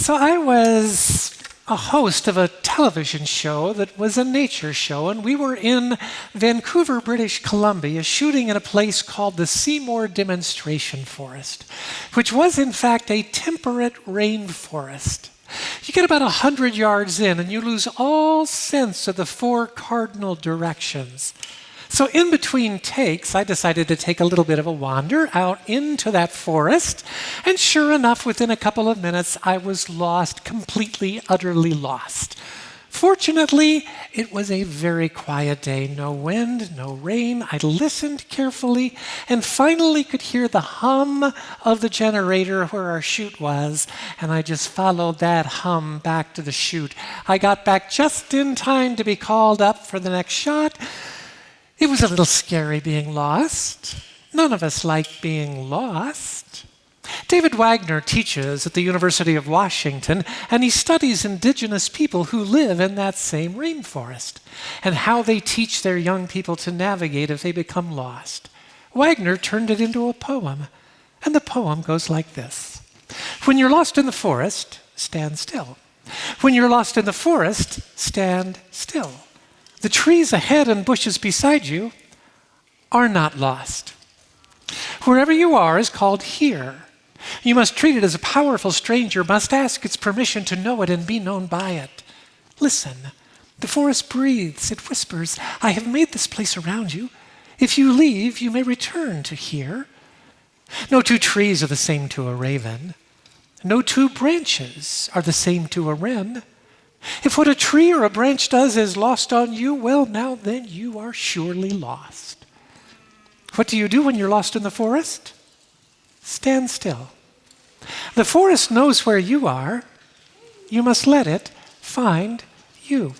So I was a host of a television show that was a nature show, and we were in Vancouver, British Columbia, shooting in a place called the Seymour Demonstration Forest, which was in fact a temperate rainforest. You get about 100 yards in and you lose all sense of the four cardinal directions. So in between takes, I decided to take a little bit of a wander out into that forest, and sure enough, within a couple of minutes, I was lost, completely, utterly lost. Fortunately, it was a very quiet day. No wind, no rain. I listened carefully and finally could hear the hum of the generator where our chute was, and I just followed that hum back to the chute. I got back just in time to be called up for the next shot. It was a little scary being lost. None of us like being lost. David Wagner teaches at the University of Washington, and he studies indigenous people who live in that same rainforest and how they teach their young people to navigate if they become lost. Wagner turned it into a poem, and the poem goes like this. When you're lost in the forest, stand still. When you're lost in the forest, stand still. The trees ahead and bushes beside you are not lost. Wherever you are is called here. You must treat it as a powerful stranger, must ask its permission to know it and be known by it. Listen, the forest breathes, it whispers, I have made this place around you. If you leave, you may return to here. No two trees are the same to a raven. No two branches are the same to a wren. If what a tree or a branch does is lost on you, well, now then you are surely lost. What do you do when you're lost in the forest? Stand still. The forest knows where you are. You must let it find you.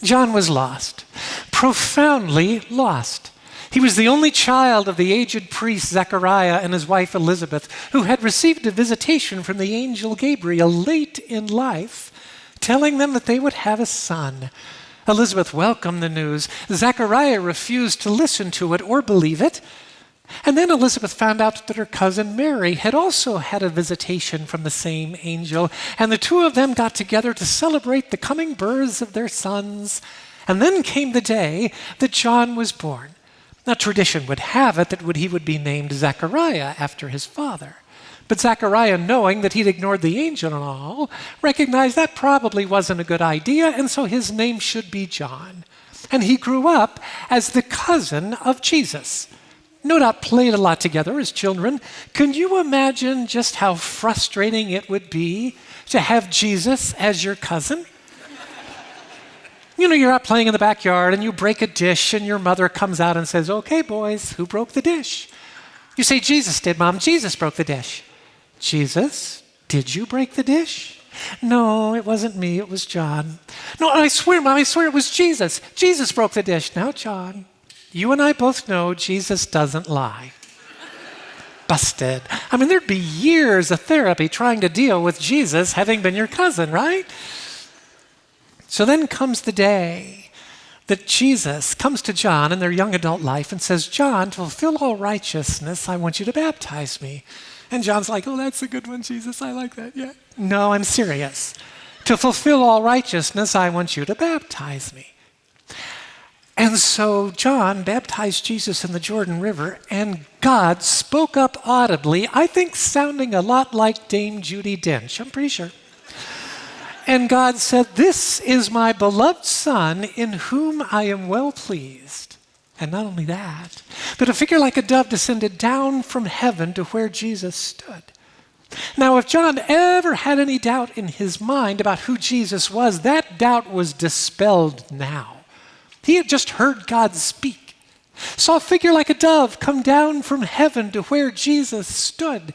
John was lost, profoundly lost. He was the only child of the aged priest Zechariah and his wife Elizabeth, who had received a visitation from the angel Gabriel late in life, telling them that they would have a son. Elizabeth welcomed the news. Zechariah refused to listen to it or believe it. And then Elizabeth found out that her cousin Mary had also had a visitation from the same angel, and the two of them got together to celebrate the coming births of their sons. And then came the day that John was born. Now, tradition would have it that he would be named Zechariah after his father. But Zechariah, knowing that he'd ignored the angel and all, recognized that probably wasn't a good idea, and so his name should be John. And he grew up as the cousin of Jesus. No doubt played a lot together as children. Can you imagine just how frustrating it would be to have Jesus as your cousin? You know, you're out playing in the backyard and you break a dish and your mother comes out and says, okay, boys, who broke the dish? You say, Jesus did, Mom. Jesus broke the dish. Jesus, did you break the dish? No, it wasn't me, it was John. No, I swear, Mom, I swear it was Jesus. Jesus broke the dish. Now, John, you and I both know Jesus doesn't lie. Busted. I mean, there'd be years of therapy trying to deal with Jesus having been your cousin, right? So then comes the day that Jesus comes to John in their young adult life and says, John, to fulfill all righteousness, I want you to baptize me. And John's like, oh, that's a good one, Jesus. I like that, yeah. No, I'm serious. To fulfill all righteousness, I want you to baptize me. And so John baptized Jesus in the Jordan River, and God spoke up audibly, I think sounding a lot like Dame Judi Dench, I'm pretty sure. And God said, this is my beloved Son in whom I am well pleased. And not only that, but a figure like a dove descended down from heaven to where Jesus stood. Now, if John ever had any doubt in his mind about who Jesus was, that doubt was dispelled now. He had just heard God speak, saw a figure like a dove come down from heaven to where Jesus stood.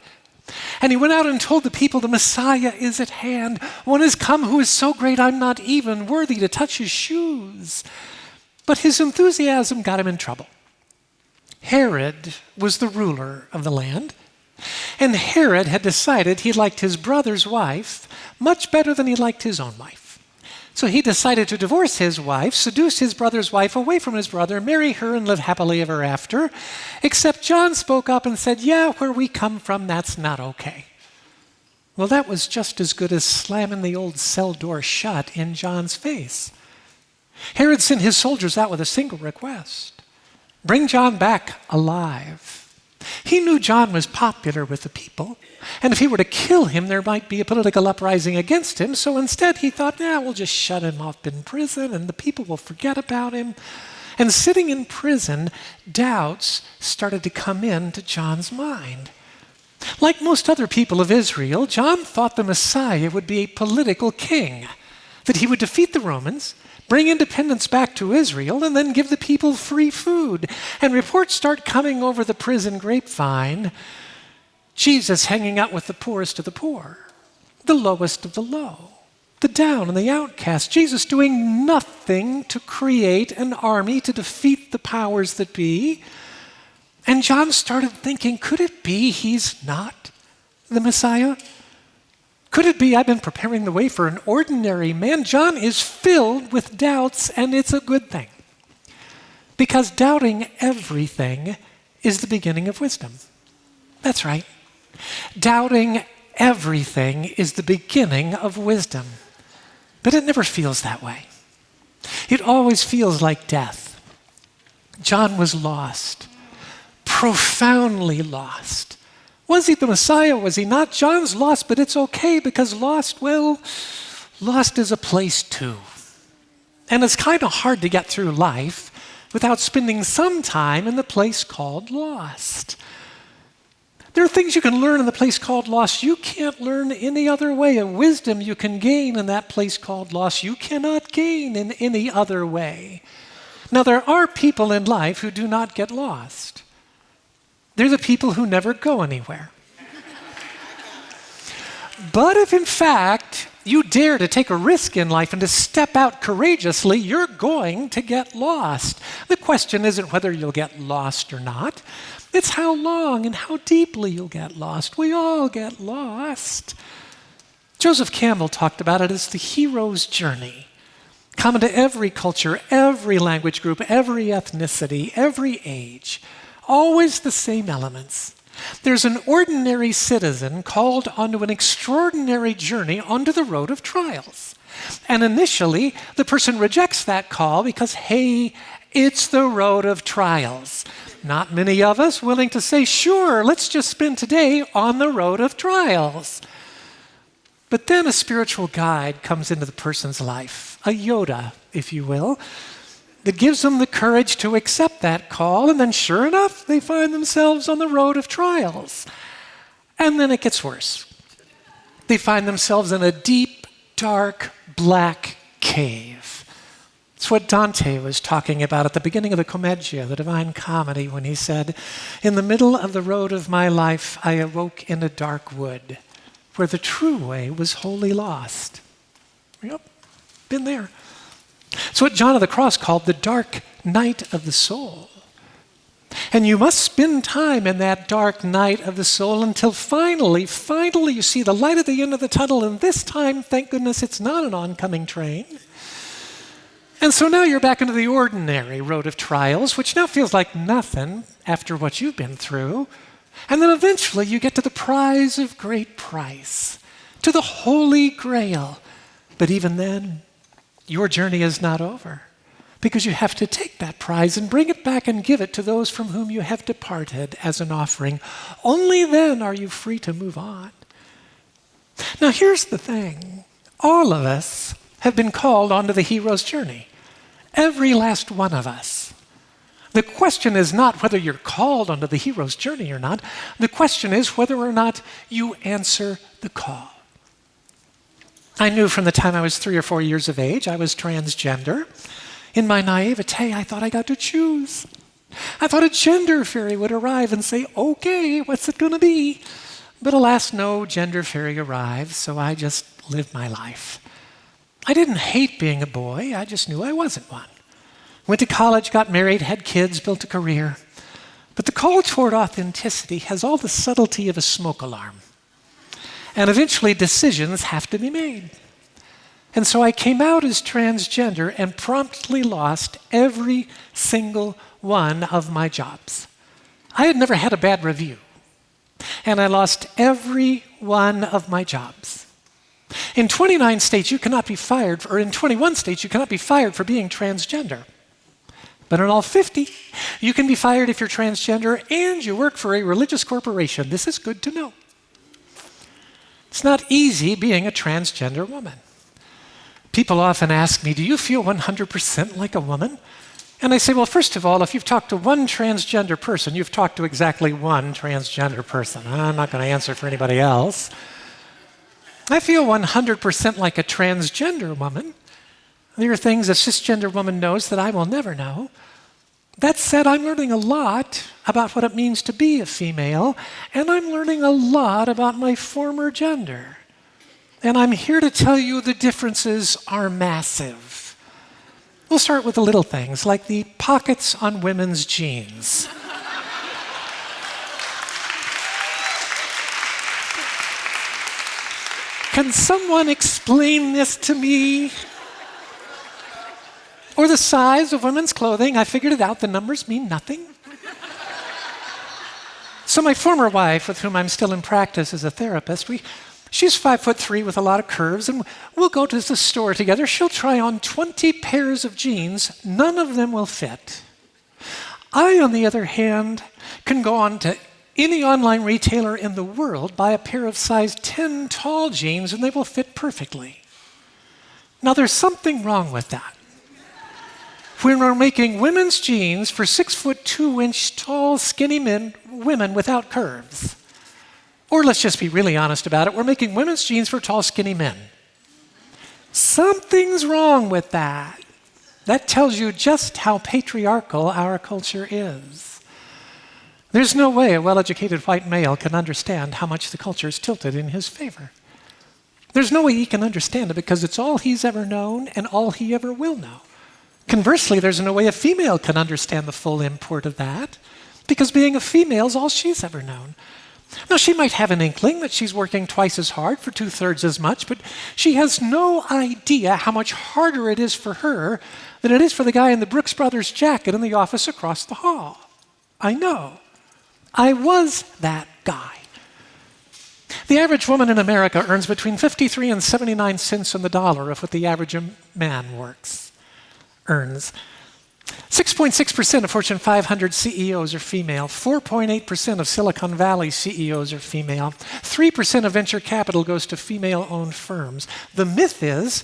And he went out and told the people, the Messiah is at hand. One has come who is so great I'm not even worthy to touch his shoes. But his enthusiasm got him in trouble. Herod was the ruler of the land, and Herod had decided he liked his brother's wife much better than he liked his own wife. So he decided to divorce his wife, seduce his brother's wife away from his brother, marry her, and live happily ever after. Except John spoke up and said, yeah, where we come from, that's not okay. Well, that was just as good as slamming the old cell door shut in John's face. Herod sent his soldiers out with a single request: bring John back alive. He knew John was popular with the people, and if he were to kill him, there might be a political uprising against him. So instead he thought, we'll just shut him up in prison and the people will forget about him. And sitting in prison, doubts started to come into John's mind. Like most other people of Israel, John thought the Messiah would be a political king, that he would defeat the Romans, bring independence back to Israel, and then give the people free food. And reports start coming over the prison grapevine: Jesus hanging out with the poorest of the poor, the lowest of the low, the down and the outcast. Jesus doing nothing to create an army to defeat the powers that be. And John started thinking, could it be he's not the Messiah? Could it be I've been preparing the way for an ordinary man? John is filled with doubts, and it's a good thing. Because doubting everything is the beginning of wisdom. That's right. Doubting everything is the beginning of wisdom. But it never feels that way. It always feels like death. John was lost, profoundly lost. Was he the Messiah? Was he not? John's lost, but it's okay, because lost is a place too. And it's kind of hard to get through life without spending some time in the place called lost. There are things you can learn in the place called lost you can't learn any other way. A wisdom you can gain in that place called lost you cannot gain in any other way. Now, there are people in life who do not get lost. They're the people who never go anywhere. But if in fact you dare to take a risk in life and to step out courageously, you're going to get lost. The question isn't whether you'll get lost or not. It's how long and how deeply you'll get lost. We all get lost. Joseph Campbell talked about it as the hero's journey, common to every culture, every language group, every ethnicity, every age. Always the same elements. There's an ordinary citizen called onto an extraordinary journey onto the road of trials. And initially, the person rejects that call because, hey, it's the road of trials. Not many of us willing to say, sure, let's just spend today on the road of trials. But then a spiritual guide comes into the person's life, a Yoda, if you will, that gives them the courage to accept that call, and then sure enough, they find themselves on the road of trials. And then it gets worse. They find themselves in a deep, dark, black cave. It's what Dante was talking about at the beginning of the Commedia, the Divine Comedy, when he said, in the middle of the road of my life, I awoke in a dark wood, where the true way was wholly lost. Yep, been there. It's what John of the Cross called the dark night of the soul. And you must spend time in that dark night of the soul until finally you see the light at the end of the tunnel, and this time, thank goodness, it's not an oncoming train. And so now you're back into the ordinary road of trials, which now feels like nothing after what you've been through. And then eventually you get to the prize of great price, to the Holy Grail. But even then, your journey is not over, because you have to take that prize and bring it back and give it to those from whom you have departed as an offering. Only then are you free to move on. Now here's the thing. All of us have been called onto the hero's journey. Every last one of us. The question is not whether you're called onto the hero's journey or not. The question is whether or not you answer the call. I knew from the time I was 3 or 4 years of age I was transgender. In my naivete, I thought I got to choose. I thought a gender fairy would arrive and say, okay, what's it going to be? But alas, no gender fairy arrived, so I just lived my life. I didn't hate being a boy, I just knew I wasn't one. Went to college, got married, had kids, built a career. But the call toward authenticity has all the subtlety of a smoke alarm. And eventually decisions have to be made. And so I came out as transgender and promptly lost every single one of my jobs. I had never had a bad review. and I lost every one of my jobs. In 29 states, you cannot be fired, or in 21 states, you cannot be fired for being transgender. But in all 50, you can be fired if you're transgender and you work for a religious corporation. This is good to know. It's not easy being a transgender woman. People often ask me, do you feel 100% like a woman? And I say, well, first of all, if you've talked to one transgender person, you've talked to exactly one transgender person. I'm not going to answer for anybody else. I feel 100% like a transgender woman. There are things a cisgender woman knows that I will never know. That said, I'm learning a lot about what it means to be a female, and I'm learning a lot about my former gender. And I'm here to tell you the differences are massive. We'll start with the little things, like the pockets on women's jeans. Can someone explain this to me? Or the size of women's clothing. I figured it out. The numbers mean nothing. So my former wife, with whom I'm still in practice as a therapist, she's 5'3" with a lot of curves, and we'll go to the store together. She'll try on 20 pairs of jeans. None of them will fit. I, on the other hand, can go on to any online retailer in the world, buy a pair of size 10 tall jeans, and they will fit perfectly. Now, there's something wrong with that. When we're making women's jeans for 6'2" tall, skinny women without curves. Or let's just be really honest about it, we're making women's jeans for tall, skinny men. Something's wrong with that. That tells you just how patriarchal our culture is. There's no way a well-educated white male can understand how much the culture is tilted in his favor. There's no way he can understand it because it's all he's ever known and all he ever will know. Conversely, there's no way a female can understand the full import of that, because being a female is all she's ever known. Now, she might have an inkling that she's working twice as hard for 2/3 as much, but she has no idea how much harder it is for her than it is for the guy in the Brooks Brothers jacket in the office across the hall. I know. I was that guy. The average woman in America earns between 53 and 79 cents on the dollar of what the average man earns. 6.6% of Fortune 500 CEOs are female. 4.8% of Silicon Valley CEOs are female. 3% of venture capital goes to female-owned firms. The myth is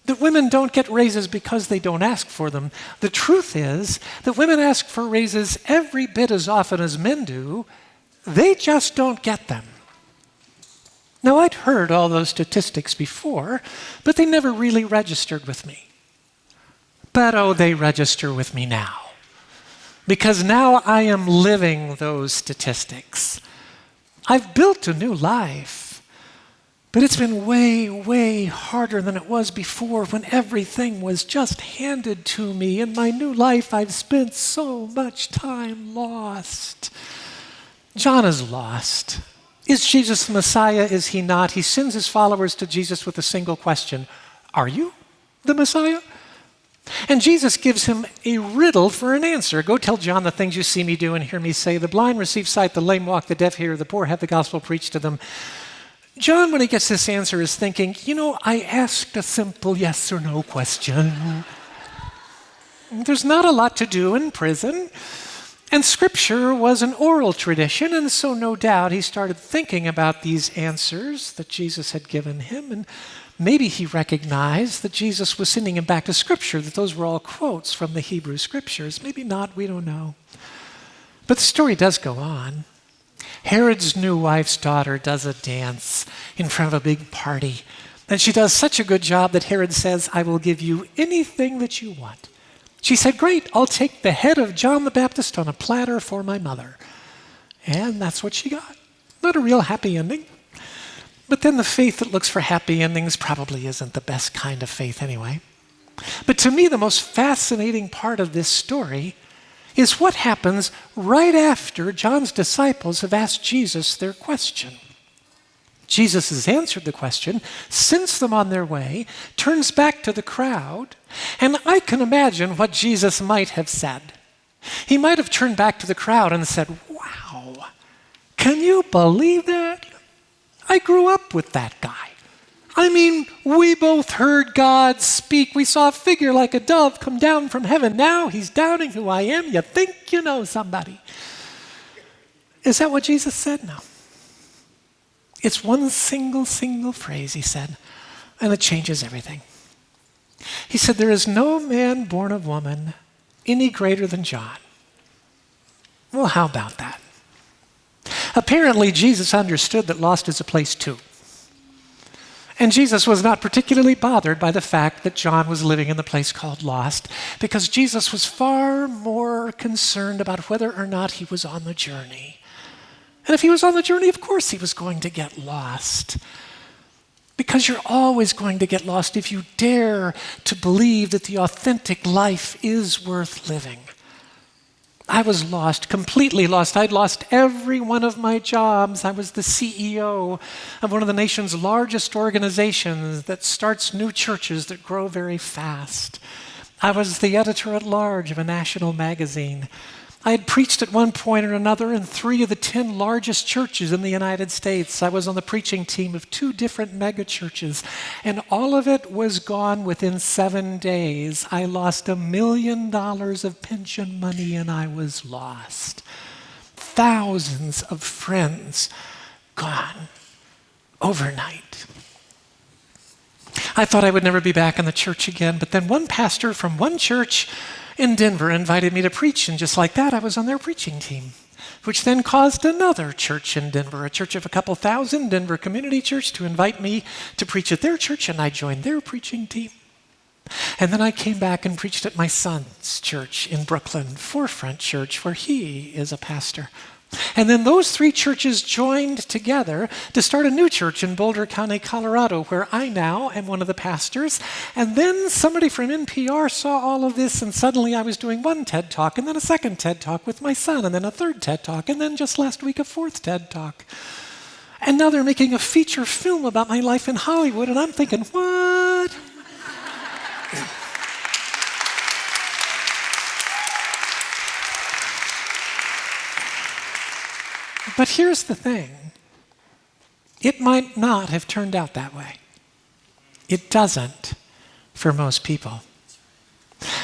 that women don't get raises because they don't ask for them. The truth is that women ask for raises every bit as often as men do. They just don't get them. Now, I'd heard all those statistics before, but they never really registered with me. But oh, they register with me now. Because now I am living those statistics. I've built a new life, but it's been way, way harder than it was before when everything was just handed to me. In my new life, I've spent so much time lost. John is lost. Is Jesus the Messiah? Is he not? He sends his followers to Jesus with a single question. Are you the Messiah? And Jesus gives him a riddle for an answer. Go tell John the things you see me do and hear me say. The blind receive sight, the lame walk, the deaf hear, the poor have the gospel preached to them. John, when he gets this answer, is thinking, I asked a simple yes or no question. There's not a lot to do in prison. And Scripture was an oral tradition, and so no doubt he started thinking about these answers that Jesus had given him, and maybe he recognized that Jesus was sending him back to Scripture, that those were all quotes from the Hebrew Scriptures. Maybe not, we don't know. But the story does go on. Herod's new wife's daughter does a dance in front of a big party, and she does such a good job that Herod says, I will give you anything that you want. She said, great, I'll take the head of John the Baptist on a platter for my mother. And that's what she got. Not a real happy ending. But then the faith that looks for happy endings probably isn't the best kind of faith anyway. But to me, the most fascinating part of this story is what happens right after John's disciples have asked Jesus their question. Jesus has answered the question, sends them on their way, turns back to the crowd, and I can imagine what Jesus might have said. He might have turned back to the crowd and said, wow, Can you believe that? I grew up with that guy. I mean, we both heard God speak. We saw a figure like a dove come down from heaven. Now he's doubting who I am. You think you know somebody. Is that what Jesus said? No. It's one single phrase, he said, and it changes everything. He said, there is no man born of woman any greater than John. Well, how about that? Apparently, Jesus understood that lost is a place too. And Jesus was not particularly bothered by the fact that John was living in the place called Lost, because Jesus was far more concerned about whether or not he was on the journey. And if he was on the journey, of course he was going to get lost. Because you're always going to get lost if you dare to believe that the authentic life is worth living. I was lost, completely lost. I'd lost every one of my jobs. I was the CEO of one of the nation's largest organizations that starts new churches that grow very fast. I was the editor-at-large of a national magazine. I had preached at one point or another in 3 of the 10 largest churches in the United States. I was on the preaching team of 2 different mega churches, and all of it was gone within 7 days. I lost $1 million of pension money, and I was lost. Thousands of friends gone overnight. I thought I would never be back in the church again, but then one pastor from one church in Denver invited me to preach, and just like that, I was on their preaching team, which then caused another church in Denver, a church of a couple thousand, Denver Community Church, to invite me to preach at their church, and I joined their preaching team. And then I came back and preached at my son's church in Brooklyn, Forefront Church, where he is a pastor. And then those 3 churches joined together to start a new church in Boulder County, Colorado, where I now am one of the pastors. And then somebody from NPR saw all of this, and suddenly I was doing one TED Talk, and then a second TED Talk with my son, and then a third TED Talk, and then just last week a 4th TED Talk. And now they're making a feature film about my life in Hollywood, and I'm thinking, what? But here's the thing. It might not have turned out that way. It doesn't for most people.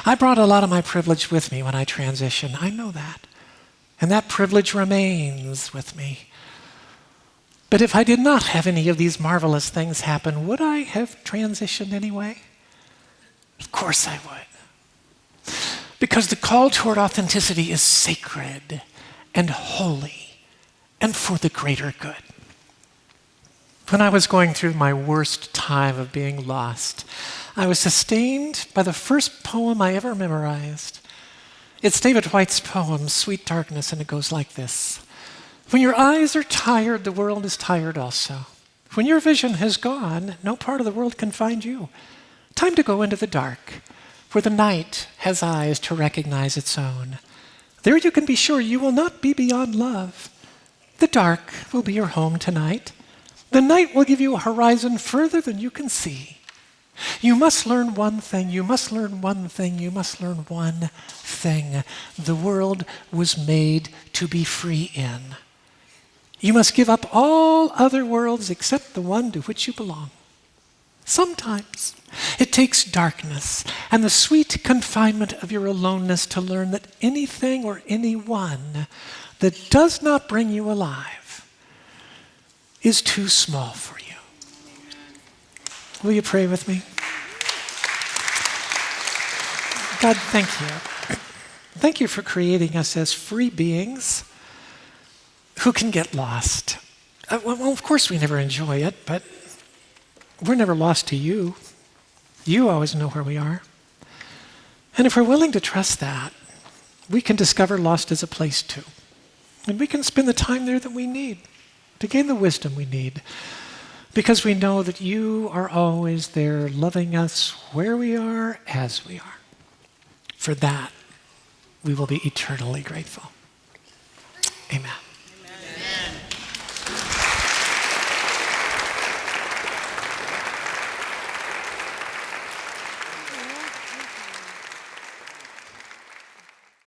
I brought a lot of my privilege with me when I transitioned. I know that. And that privilege remains with me. But if I did not have any of these marvelous things happen, would I have transitioned anyway? Of course I would. Because the call toward authenticity is sacred and holy and for the greater good. When I was going through my worst time of being lost, I was sustained by the first poem I ever memorized. It's David White's poem, Sweet Darkness, and it goes like this. When your eyes are tired, the world is tired also. When your vision has gone, no part of the world can find you. Time to go into the dark, where the night has eyes to recognize its own. There you can be sure you will not be beyond love. The dark will be your home tonight. The night will give you a horizon further than you can see. You must learn one thing, you must learn one thing, you must learn one thing. The world was made to be free in. You must give up all other worlds except the one to which you belong. Sometimes it takes darkness and the sweet confinement of your aloneness to learn that anything or anyone that does not bring you alive is too small for you. Will you pray with me? God, thank you. Thank you for creating us as free beings who can get lost. Well, of course we never enjoy it, but we're never lost to you. You always know where we are. And if we're willing to trust that, we can discover lost as a place too. And we can spend the time there that we need to gain the wisdom we need, because we know that you are always there loving us where we are, as we are. For that, we will be eternally grateful. Amen.